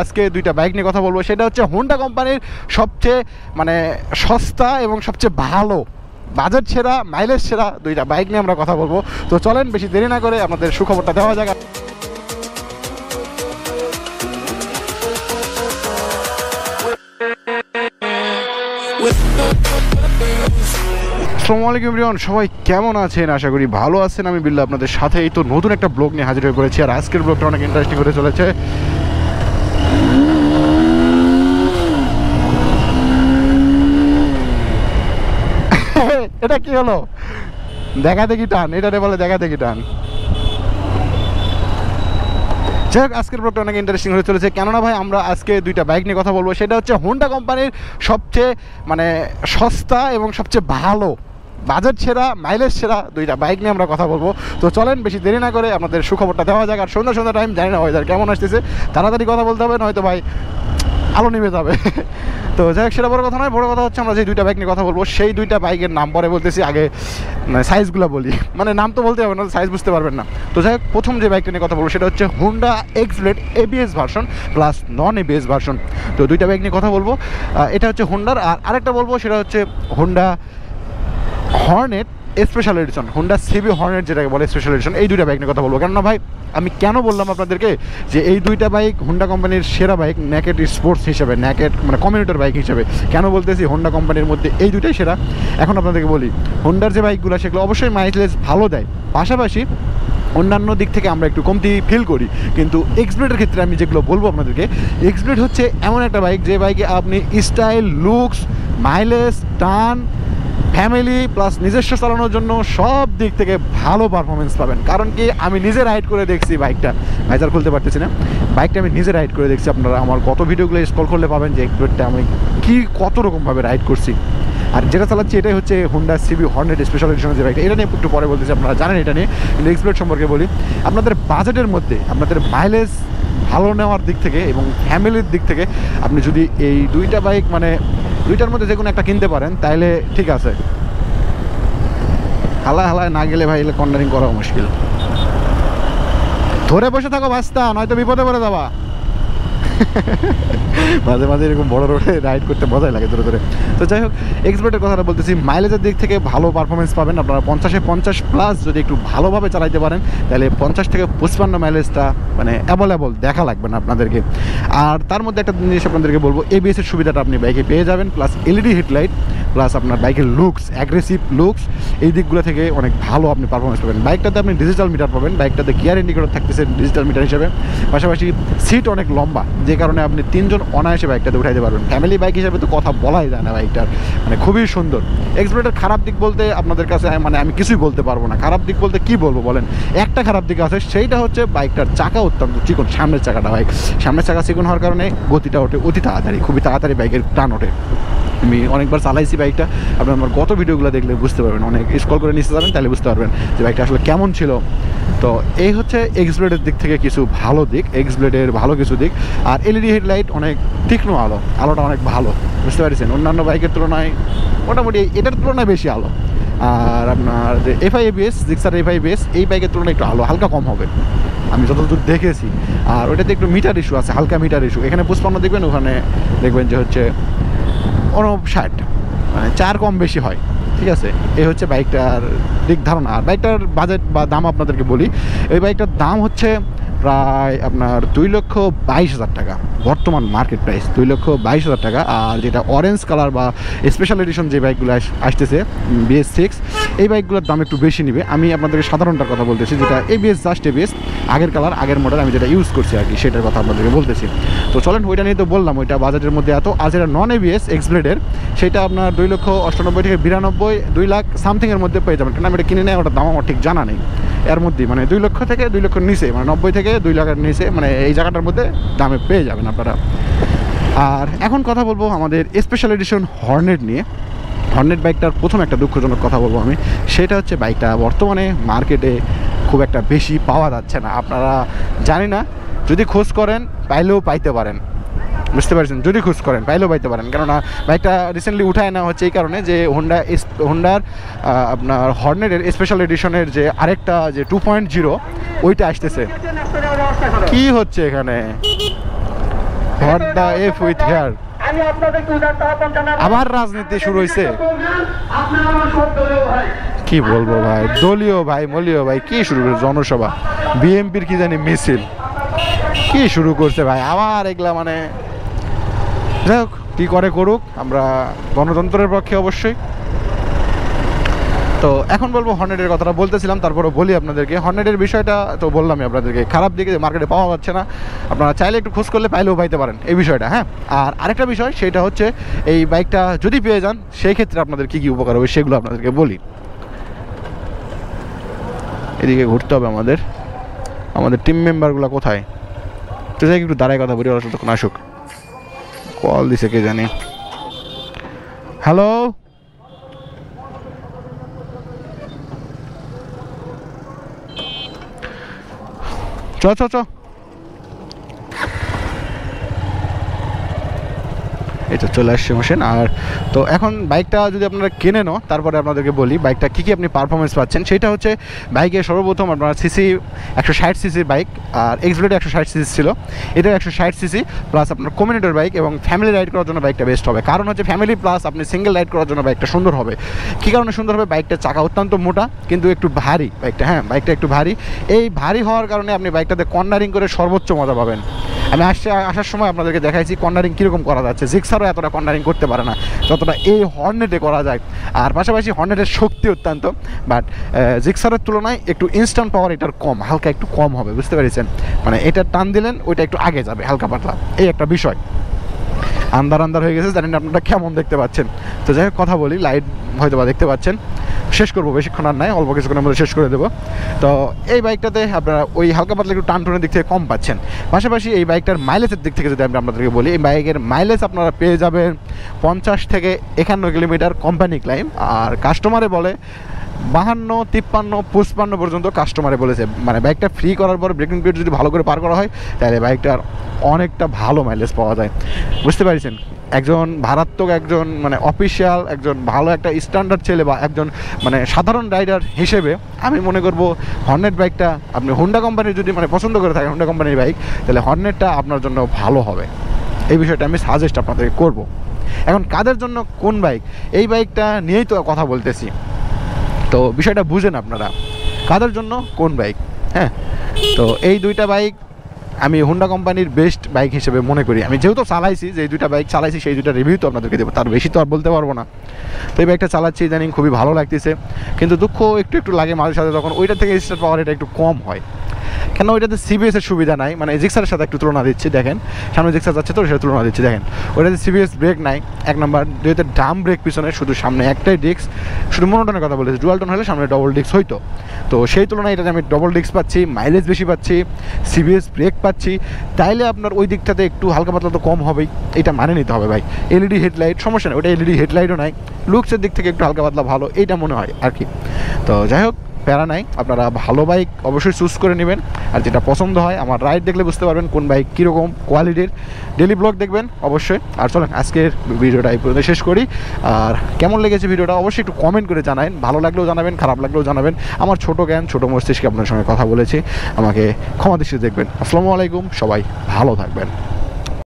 আজকে দুইটা বাইক নিয়ে কথা বলবো। সেটা হচ্ছে হোন্ডা কোম্পানির সবচেয়ে সস্তা এবং সবচেয়ে ভালো বাজেট সেরা মাইলেজ সেরা দুইটা বাইক নিয়ে আমরা কথা বলবো। তো চলেন বেশি দেরি না করে আপনাদের সুখবরটা দেওয়া যাক। আসসালামু আলাইকুম এভরিওয়ান, সবাই কেমন আছেন? আশা করি ভালো আছেন। আমি বিল্লাহ আপনাদের সাথে এই তো নতুন একটা ব্লগ নিয়ে হাজির হয়ে পড়েছি। আর আজকের ব্লগটা অনেক ইন্টারেস্টিং হতে চলেছে। এটা কি হলো? দেখা দেখি টান, এটারে বলে দেখা দেখি টান। যাই হোক, আজকের ব্লগটা অনেক ইন্টারেস্টিং হতে চলেছে, কেননা ভাই আমরা আজকে দুইটা বাইক নিয়ে কথা বলবো। সেটা হচ্ছে হোন্ডা কোম্পানির সবচেয়ে সস্তা এবং সবচেয়ে ভালো বাজেট সেরা মাইলেজ সেরা দুইটা বাইক নিয়ে আমরা কথা বলবো। তো চলেন বেশি দেরি না করে আপনাদের সুখবরটা দেওয়া যাক। আর সন্ধ্যা টাইম, জানি না ওয়েদার কেমন আসতেছে, তাড়াতাড়ি কথা বলতে হবে, নয়তো ভাই আলো নেমে যাবে। তো যাই হোক, সেটা বড় কথা নয়। বড় কথা হচ্ছে আমরা যে দুইটা বাইক নিয়ে কথা বলবো সেই দুইটা বাইকের নাম পরে বলতেছি, আগে সাইজগুলো বলি। নাম তো বলতে হবে না, সাইজ বুঝতে পারবেন না। তো যাই হোক, প্রথম যে বাইকটা নিয়ে কথা বলবো সেটা হচ্ছে Honda X-Blade ABS version plus non ABS version. তো দুইটা বাইক নিয়ে কথা বলবো। এটা হচ্ছে হোন্ডার। আর আরেকটা বলবো সেটা হচ্ছে Honda Hornet special edition, Honda CB Hornet যেটাকে বলে স্পেশাল এডিশন। এই দুইটা বাইক নিয়ে কথা বলবো। কেননা ভাই আমি কেন বললাম আপনাদেরকে যে এই দুইটা বাইক হোন্ডা কোম্পানির সেরা বাইক নেকেড স্পোর্টস হিসেবে, নেকেড কমিউটার বাইক হিসেবে কেন বলতেছি হোন্ডা কোম্পানির মধ্যে এই দুইটাই সেরা। এখন আপনাদেরকে বলি, হোন্ডার যে বাইকগুলো সেগুলো অবশ্যই মাইলেজ ভালো দেয়, পাশাপাশি অন্যান্য দিক থেকে আমরা একটু কমতি ফিল করি। কিন্তু এক্সব্লেডের ক্ষেত্রে আমি যেগুলো বলবো আপনাদেরকে, এক্সব্লেড হচ্ছে এমন একটা বাইক যে বাইকে আপনি স্টাইল, লুকস, মাইলেজ, টান, ফ্যামিলি প্লাস নিজস্ব চালানোর জন্য সব দিক থেকে ভালো পারফরমেন্স পাবেন। কারণ কি, আমি নিজে রাইড করে দেখছি বাইকটা, ভাইজার খুলতে পারতেছি না, বাইকটা আমি নিজে রাইড করে দেখছি। আপনারা আমার গত ভিডিওগুলো স্ক্রল করলে পাবেন যে এক্সব্লেডটা আমি কত রকমভাবে রাইড করছি। আর যেটা চালাচ্ছি এটাই হচ্ছে হোন্ডা সিবি হর্নেট স্পেশাল এডিশনের যে বাইকটা, এটা নিয়ে একটু পরে বলতেছি, আপনারা জানেন এটা নিয়ে। কিন্তু এক্সব্লেড সম্পর্কে বলি, আপনাদের বাজেটের মধ্যে আপনাদের মাইলেজ ভালো নেওয়ার দিক থেকে এবং ফ্যামিলির দিক থেকে আপনি যদি এই দুইটা বাইক দুইটার মধ্যে যে কোনো একটা কিনতে পারেন তাহলে ঠিক আছে। হালায় না গেলে ভাই এলে কর্নারিং করাও মুশকিল। ধরে বসে থাকো ভাস্তা, নয়তো বিপদে পড়ে যাবা। মাঝে মাঝে এরকম বড় রোডে রাইড করতে মজাই লাগে ধরে ধরে। তো যাই হোক, এক্সব্লেডের কথাটা বলতেছি, মাইলেজের দিক থেকে ভালো পারফরমেন্স পাবেন আপনারা। 50 প্লাস যদি একটু ভালোভাবে চালাইতে পারেন তাহলে 50 থেকে 55 মাইলেজটা অ্যাভেলেবল দেখা লাগবে না আপনাদেরকে। আর তার মধ্যে একটা জিনিস আপনাদেরকে বলবো, এবিএসের সুবিধাটা আপনি বাইকে পেয়ে যাবেন, প্লাস এলইডি হেডলাইট, প্লাস আপনার বাইকের লুকস, অ্যাগ্রেসিভ লুকস, এই দিকগুলো থেকে অনেক ভালো আপনি পারফরমেন্স পাবেন। বাইকটাতে আপনি ডিজিটাল মিটার পাবেন, বাইকটাতে গিয়ার ইন্ডিকেটর থাকতেছে ডিজিটাল মিটার হিসেবে, পাশাপাশি সিট অনেক লম্বা, যে কারণে আপনি 3 জন অনায়াসে বাইকটাতে উঠাইতে পারবেন। ফ্যামিলি বাইক হিসেবে তো কথা বলাই যায় না বাইকটার, খুবই সুন্দর। এক্সব্লেডের খারাপ দিক বলতে আপনাদের কাছে আমি কিছুই বলতে পারবো না। খারাপ দিক বলতে কি বলবো বলেন, একটা খারাপ দিক আছে, সেইটা হচ্ছে বাইকটার চাকা অত্যন্ত চিকন, সামনের চাকাটা ভাই, সামনের চাকা চিকন হওয়ার কারণে গতিটা ওঠে অতি তাড়াতাড়ি, খুবই তাড়াতাড়ি বাইকের টান ওঠে। আমি অনেকবার চালাইছি বাইকটা, আপনি আমার গত ভিডিওগুলো দেখলে বুঝতে পারবেন, অনেক স্ক্রল করে নিতে যাবেন তাহলে বুঝতে পারবেন যে বাইকটা আসলে কেমন ছিল। তো এই হচ্ছে এক্সব্লেডের দিক থেকে কিছু ভালো দিক, এক্সব্লেডের ভালো কিছু দিক। আর এলইডি হেডলাইট অনেক তীক্ষ্ণ আলোটা অনেক ভালো, বুঝতে পারছেন, অন্যান্য বাইকের তুলনায় মোটামুটি এটার তুলনায় বেশি আলো। আর আপনার যে FI ABS, Gixxer FI ABS, এই বাইকের তুলনায় একটু আলো হালকা কম হবে আমি যতদূর দেখেছি। আর ওইটাতে একটু মিটার ইস্যু আছে, হালকা মিটার ইস্যু। এখানে 55 দেখবেন, ওখানে দেখবেন যে হচ্ছে 59, 4 কম বেশি হয়, ঠিক আছে। এই হচ্ছে বাইকটার দিক ধারণা। আর বাইকটার বাজেট বা দাম আপনাদেরকে বলি, এই বাইকটার দাম হচ্ছে প্রায় আপনার 2,22,000 টাকা, বর্তমান মার্কেট প্রাইস 2,22,000 টাকা। আর যেটা অরেঞ্জ কালার বা স্পেশাল এডিশন যে বাইকগুলো আসতেছে BS6, এই বাইকগুলোর দাম একটু বেশি নেবে। আমি আপনাদেরকে সাধারণটার কথা বলতেছি, যেটা এবিএস, জাস্ট এবিএস, আগের কালার আগের মডেল আমি যেটা ইউজ করছি আর কি, সেটার কথা আপনাদেরকে বলতেছি। তো চলেন, ওইটা নিয়ে তো বললাম, ওইটা বাজেটের মধ্যে এত। আর যেটা নন এবিএস এক্সব্লেডের, সেটা আপনার 2,98,000 থেকে 92, 2 লাখ সামথিংয়ের মধ্যে পেয়ে যাবেন। কারণ আমি এটা কিনে নেই, ওটার দাম আমার ঠিক জানা নেই। এর মধ্যেই 2 লক্ষ থেকে 2 লক্ষের নিচে, 90 থেকে 2 লাখের নিচে, এই জায়গাটার মধ্যে দামে পেয়ে যাবেন আপনারা। আর এখন কথা বলবো আমাদের স্পেশাল এডিশন হর্নেট নিয়ে। হর্নেট বাইকটার প্রথম একটা দুঃখজনক কথা বলবো আমি, সেটা হচ্ছে বাইকটা বর্তমানে মার্কেটে খুব একটা বেশি পাওয়া যাচ্ছে না। আপনারা জানি না, যদি খোঁজ করেন পাইলেও পাইতে পারেন, বুঝতে পারছেন, যদি খোঁজ করেন পাইলেও পাইতে পারেন। কেননা বাইকটা রিসেন্টলি উঠায় নেওয়া হচ্ছে এই কারণে যে হোন্ডার আপনার হর্নেটের স্পেশাল এডিশনের যে আরেকটা যে 2.0 ওইটা আসতেছে। কি হচ্ছে এখানে? What the F with here. আবার রাজনীতি শুরু হয়েছে। কি বলবো ভাই, দলীয় ভাই মলীয় ভাই কি শুরু করছে, জনসভা বিএনপির কি জানি মিছিল কি শুরু করছে ভাই আবার এগুলা। মানে যাই হোক, কি করে করুক, আমরা গণতন্ত্রের পক্ষে অবশ্যই। তো এখন বলবো হর্নেটের কথাটা বলতেছিলাম, তারপরে বলি আপনাদেরকে হর্নেটের বিষয়টা। তো বললামই আপনাদেরকে, খারাপ দিকে মার্কেটে পাওয়া যাচ্ছে না, আপনারা চাইলে একটু খোঁজ করলে পাইলেও পাইতে পারেন এই বিষয়টা। হ্যাঁ, আর আরেকটা বিষয় সেটা হচ্ছে এই বাইকটা যদি পেয়ে যান সেই ক্ষেত্রে আপনাদের কী কী উপকার হবে সেগুলো আপনাদেরকে বলি। এদিকে ঘুরতে হবে আমাদের, আমাদের টিম মেম্বারগুলো কোথায়, তো যাই একটু দাঁড়ায় কথা বলি, ওরা ততক্ষণ আসুক। কল দিছে কে জানি। হ্যালো, চ চ চ, এই তো চলে আসছে বসেন। আর তো এখন বাইকটা যদি আপনারা কেনেনও, তারপরে আপনাদেরকে বলি বাইকটা কী কী আপনি পারফরমেন্স পাচ্ছেন। সেটা হচ্ছে বাইকে সর্বপ্রথম আপনারা সিসি 160 সিসির বাইক, আর এক্সব্লেড 160 সিসি ছিল, এটা 160 সিসি প্লাস আপনার কমিউনিটির বাইক এবং ফ্যামিলি রাইড করার জন্য বাইকটা বেস্ট হবে। কারণ হচ্ছে ফ্যামিলি প্লাস আপনি সিঙ্গেল রাইড করার জন্য বাইকটা সুন্দর হবে। কী কারণে সুন্দর হবে, বাইকটার চাকা অত্যন্ত মোটা কিন্তু একটু ভারী বাইকটা। হ্যাঁ, বাইকটা একটু ভারী, এই ভারী হওয়ার কারণে আপনি বাইকটাতে কর্নারিং করে সর্বোচ্চ মজা পাবেন। আমি আসার সময় আপনাদেরকে দেখাইছি কর্নারিং কীরকম করা যাচ্ছে। জিক্সারও এতটা কর্নারিং করতে পারে না যতটা এই হর্নেটে করা যায়। আর পাশাপাশি হর্নেটের শক্তি অত্যন্ত, বাট জিক্সারের তুলনায় একটু ইনস্ট্যান্ট পাওয়ার এটার কম, হালকা একটু কম হবে, বুঝতে পেরেছেন? মানে এটা টান দিলেন ওইটা একটু আগে যাবে হালকা পাতলা, এই একটা বিষয়। আন্দার হয়ে গেছে, জানি না আপনারা কেমন দেখতে পাচ্ছেন। তো যাই হোক, কথা বলি, লাইট হয়তো বা দেখতে পাচ্ছেন। শেষ করবো, বেশিক্ষণ আর নাই, অল্প কিছুক্ষণের মধ্যে শেষ করে দেবো। তো এই বাইকটাতে আপনারা ওই হালকা পাতলা একটু টানটনের দিক থেকে কম পাচ্ছেন। পাশাপাশি এই বাইকটার মাইলেজের দিক থেকে যদি আমি আপনাদেরকে বলি, এই বাইকের মাইলেজ আপনারা পেয়ে যাবেন 50 থেকে 51 কিলোমিটার কোম্পানি ক্লাইম। আর কাস্টমারে বলে 52, 53, 55 পর্যন্ত কাস্টমারে বলেছে। মানে বাইকটা ফ্রি করার পর ব্রেকিং পিরিয়ড যদি ভালো করে পার করা হয় তাহলে বাইকটার অনেকটা ভালো মাইলেজ পাওয়া যায়, বুঝতে পারছেন? একজন ভারাত্মক, একজন মানে অফিসিয়াল, একজন ভালো একটা স্ট্যান্ডার্ড ছেলে বা একজন মানে সাধারণ রাইডার হিসেবে আমি মনে করব হর্নেট বাইকটা আপনি হোন্ডা কোম্পানির যদি মানে পছন্দ করে থাকেন, হোন্ডা কোম্পানির বাইক, তাহলে হর্নেটটা আপনার জন্য ভালো হবে। এই বিষয়টা আমি সাজেস্ট আপনাদেরকে করব। এখন কাদের জন্য কোন বাইক, এই বাইকটা নিয়েই তো কথা বলতেছি। তো বিষয়টা বুঝেন আপনারা, কাদের জন্য কোন বাইক। হ্যাঁ, তো এই দুইটা বাইক আমি হোন্ডা কোম্পানির বেস্ট বাইক হিসেবে মনে করি। আমি যেহেতু চালাইছি, যে দুইটা বাইক চালাইছি সেই দুইটা রিভিউ তো আপনাদেরকে দেবো, তার বেশি তো আর বলতে পারবো না। তো এই বাইকটা চালাচ্ছি ইদানিং, খুবই ভালো লাগতেছে, কিন্তু দুঃখ একটু লাগে মাঝে সাথে, তখন ওইটা থেকে স্টার্ট পাওয়ার এটা একটু কম হয়। কেন, ওইটাতে সিবিএস এর সুবিধা নাই। মানে জিক্সারের সাথে একটু তুলনা দিচ্ছি, দেখেন সামনে জিক্সার যাচ্ছে তো সেটা তুলনা দিচ্ছি, দেখেন ওইটাতে সিবিএস ব্রেক নাই, এক নাম্বার। দুইতে ডাম ব্রেক পিছনে, শুধু সামনে একটাই ডিস্ক, শুধু মনোটনের কথা বলেছি, ডুয়াল টোন হলে সামনে ডবল ডিস্ক হইতো। তো সেই তুলনায় এটাতে আমি ডবল ডিস্ক পাচ্ছি, মাইলেজ বেশি পাচ্ছি, সিবিএস ব্রেক পাচ্ছি, তাইলে আপনার ওই দিকটাতে একটু হালকা পাতলা তো কম হবেই, এটা মানে নিতে হবে ভাই। এলইডি হেডলাইট সমস্যা নেই, ওটা এলইডি হেডলাইটও নাই, লুকসের দিক থেকে একটু হালকা পাতলা ভালো, এইটা মনে হয় আর কি। তো যাই হোক, প্যারা নাই, আপনারা ভালো বাইক অবশ্যই চুজ করে নেবেন। আর যেটা পছন্দ হয়, আমার রাইড দেখলে বুঝতে পারবেন কোন বাইক কীরকম কোয়ালিটির। ডেলি ব্লগ দেখবেন অবশ্যই। আর চলেন আজকের ভিডিওটা এই পর্যন্ত শেষ করি। আর কেমন লেগেছে ভিডিওটা অবশ্যই একটু কমেন্ট করে জানাবেন, ভালো লাগলেও জানাবেন, খারাপ লাগলেও জানাবেন। আমার ছোট জ্ঞান, ছোট মস্তিষ্কে আপনার সঙ্গে কথা বলেছি, আমাকে ক্ষমা দৃষ্টিতে দেখবেন। আসসালামু আলাইকুম, সবাই ভালো থাকবেন।